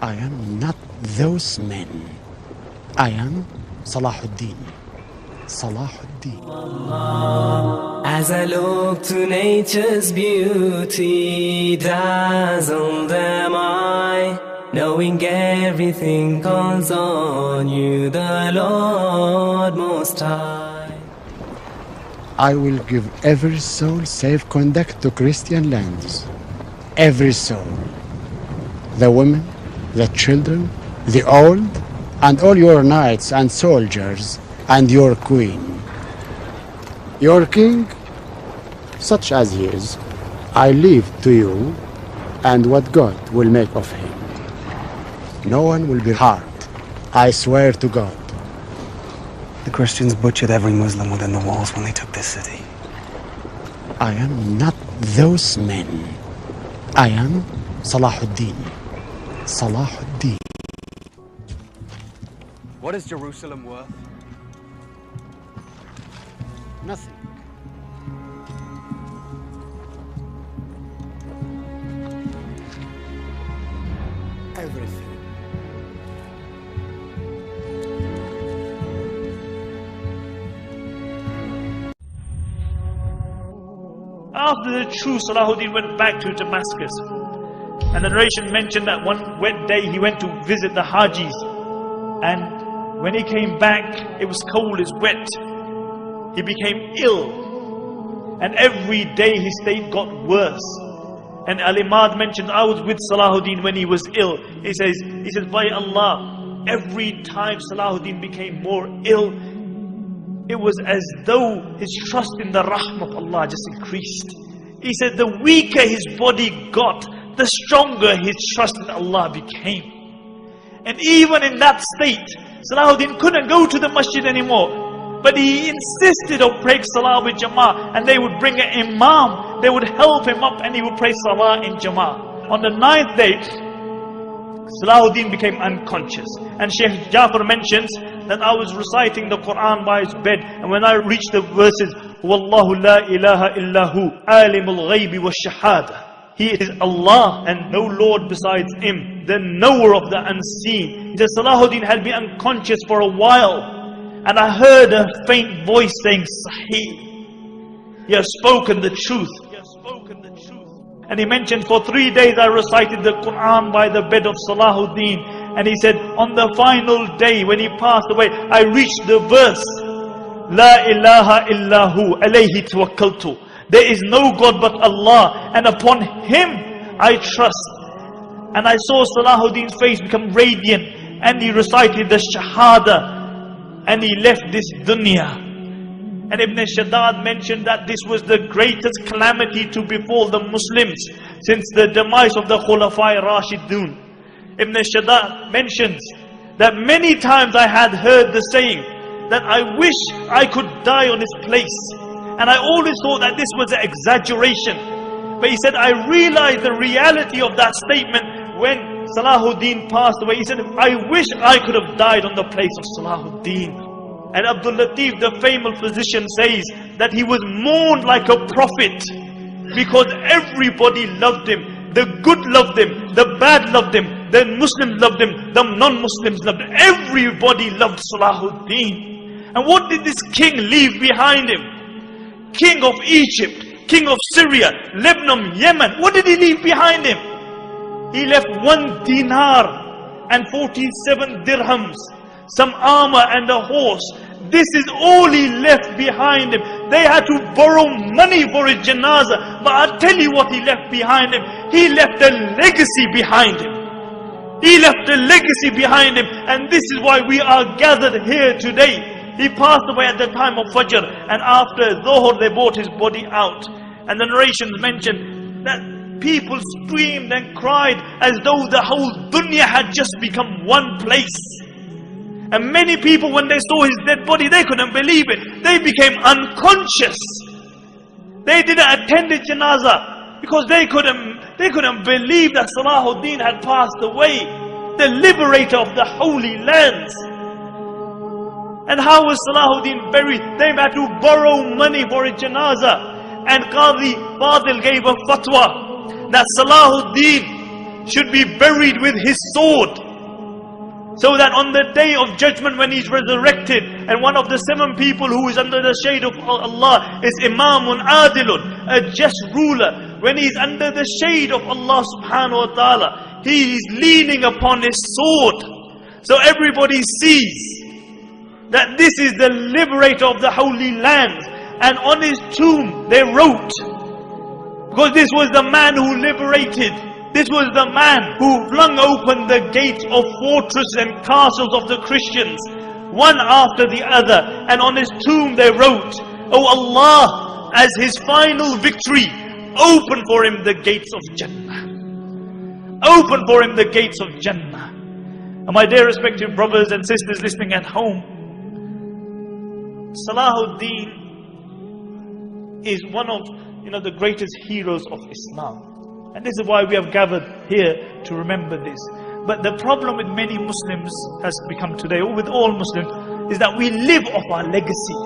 I am not those men. I am Salahuddin. Salahuddin. As I look to nature's beauty, dazzled am I, knowing everything calls on you, the Lord Most High. I will give every soul safe conduct to Christian lands. Every soul. The women, the children, the old, and all your knights and soldiers, and your queen. Your king, such as he is, I leave to you, and what God will make of him. No one will be harmed, I swear to God. The Christians butchered every Muslim within the walls when they took this city. I am not those men. I am Salahuddin. Salahuddin. What is Jerusalem worth? Nothing. Everything. After the true Salahuddin went back to Damascus, and the narration mentioned that one wet day he went to visit the Hajis, and when he came back it was cold, it's wet. He became ill, and every day his state got worse. And Al-Imad mentioned, I was with Salahuddin when he was ill. He says, by Allah, every time Salahuddin became more ill, it was as though his trust in the rahmah of Allah just increased. He said the weaker his body got, the stronger his trust in Allah became. And even in that state, Salahuddin couldn't go to the masjid anymore. But he insisted on praying salah with Jama'ah, and they would bring an imam, they would help him up, and he would pray salah in Jama'ah. On the 9th day, Salahuddin became unconscious, and Shaykh Jafar mentions that I was reciting the Quran by his bed, and when I reached the verses, Wallahu la ilaha illahu alimul ghaybi wa shahada, He is Allah and no Lord besides Him, the knower of the unseen. He said Salahuddin had been unconscious for a while, and I heard a faint voice saying, Sahih, you have spoken the truth. And he mentioned, for 3 days I recited the Quran by the bed of Salahuddin. And he said, on the final day when he passed away, I reached the verse, La ilaha illahu alayhi tawakkaltu. There is no God but Allah, and upon Him I trust. And I saw Salahuddin's face become radiant, and he recited the Shahada, and he left this dunya. And Ibn Shaddad mentioned that this was the greatest calamity to befall the Muslims since the demise of the Khulafai Rashidun. Ibn Shaddad mentions that many times I had heard the saying that I wish I could die on his place. And I always thought that this was an exaggeration. But he said, I realized the reality of that statement when Salahuddin passed away. He said, I wish I could have died on the place of Salahuddin. And Abdul Latif, the famous physician, says that he was mourned like a prophet because everybody loved him. The good loved him, the bad loved him, the Muslims loved him, the non-Muslims loved him. Everybody loved Salahuddin. And what did this king leave behind him? King of Egypt, king of Syria, Lebanon, Yemen. What did he leave behind him? He left 1 dinar and 47 dirhams, some armor and a horse. This is all he left behind him. They had to borrow money for his janazah. But I'll tell you what he left behind him. He left a legacy behind him. He left a legacy behind him. And this is why we are gathered here today. He passed away at the time of Fajr, and after Dhuhr they brought his body out. And the narrations mention that people screamed and cried as though the whole dunya had just become one place. And many people, when they saw his dead body, they couldn't believe it. They became unconscious. They didn't attend the janazah because they couldn't believe that Salahuddin had passed away, the liberator of the holy lands. And how was Salahuddin buried? They had to borrow money for a janazah. And Qadi Fadil gave a fatwa that Salahuddin should be buried with his sword, so that on the day of judgment when he's resurrected, and one of the 7 people who is under the shade of Allah is Imamun Adilun, a just ruler, when he's under the shade of Allah subhanahu wa ta'ala, he is leaning upon his sword, so everybody sees that this is the liberator of the Holy Land. And on his tomb they wrote, because this was the man who liberated, this was the man who flung open the gates of fortresses and castles of the Christians, one after the other. And on his tomb they wrote, "Oh Allah, as his final victory, open for him the gates of Jannah. Open for him the gates of Jannah." And my dear respected brothers and sisters listening at home, Salahuddin is one of the greatest heroes of Islam. And this is why we have gathered here to remember this. But the problem with many Muslims has become today, or with all Muslims, is that we live off our legacy.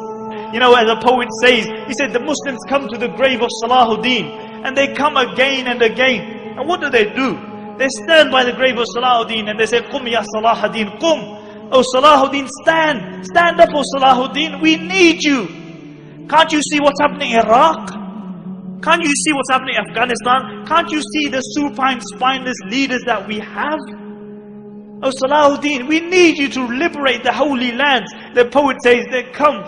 As a poet says, he said the Muslims come to the grave of Salahuddin, and they come again and again. And what do? They stand by the grave of Salahuddin and they say, "Qum ya Salahuddin, qum." Oh Salahuddin, stand. Stand up, oh Salahuddin. We need you. Can't you see what's happening in Iraq? Can't you see what's happening in Afghanistan? Can't you see the supine, spineless leaders that we have? Oh Salahuddin, we need you to liberate the holy lands. The poet says they come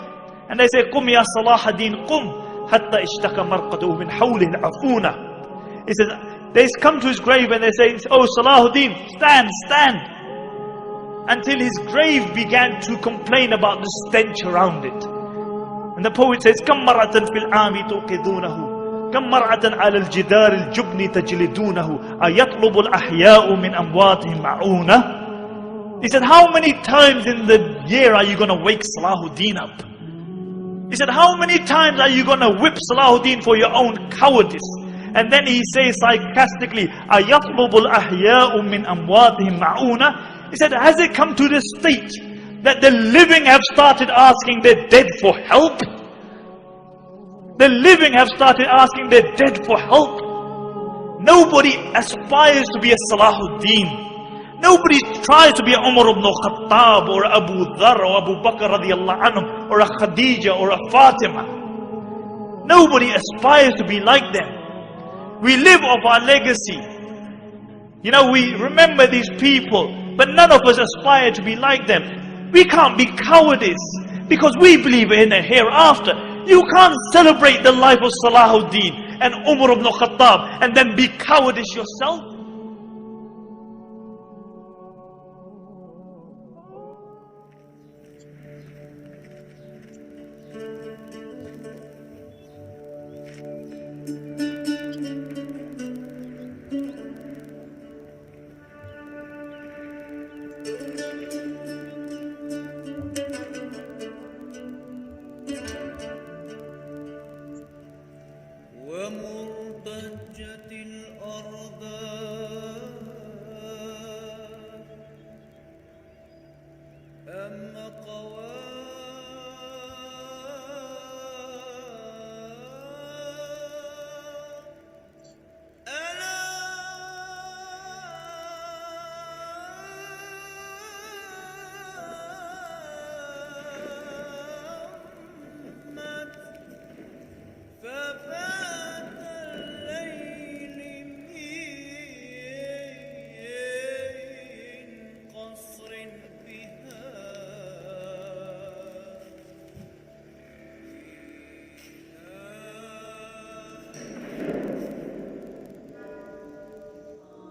and they say, "Qum ya Salahuddin, qum, hatta ishtaka marqatuhu min hawli al-afuna." He says, they come to his grave and they say, "Oh Salahuddin, stand." Until his grave began to complain about the stench around it. And the poet says, "Kam mar'atan fil aami tuqidunahu, kam mar'atan ala al-jidar al-jubni tajlidunahu, ayatlubu al-ahya'u min amwatihim ma'una." He said, how many times in the year are you going to wake Salahuddin up? He said, how many times are you going to whip Salahuddin for your own cowardice? And then he says sarcastically, ayatlubu al-ahya'u min amwatihim ma'una. He said, has it come to this state that the living have started asking their dead for help? The living have started asking their dead for help. Nobody aspires to be a Salahuddin. Nobody tries to be a Umar ibn Khattab or Abu Dhar or Abu Bakr radiallahu anhum or a Khadija or a Fatima. Nobody aspires to be like them. We live off our legacy. We remember these people, but none of us aspire to be like them. We can't be cowardice because we believe in a hereafter. You can't celebrate the life of Salahuddin and Umar ibn Khattab and then be cowardice yourself. ومرتجت الأرض أم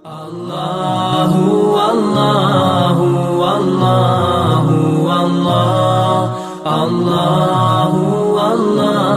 Allahu, Allahu, Allahu, Allah, Allahu, Allah.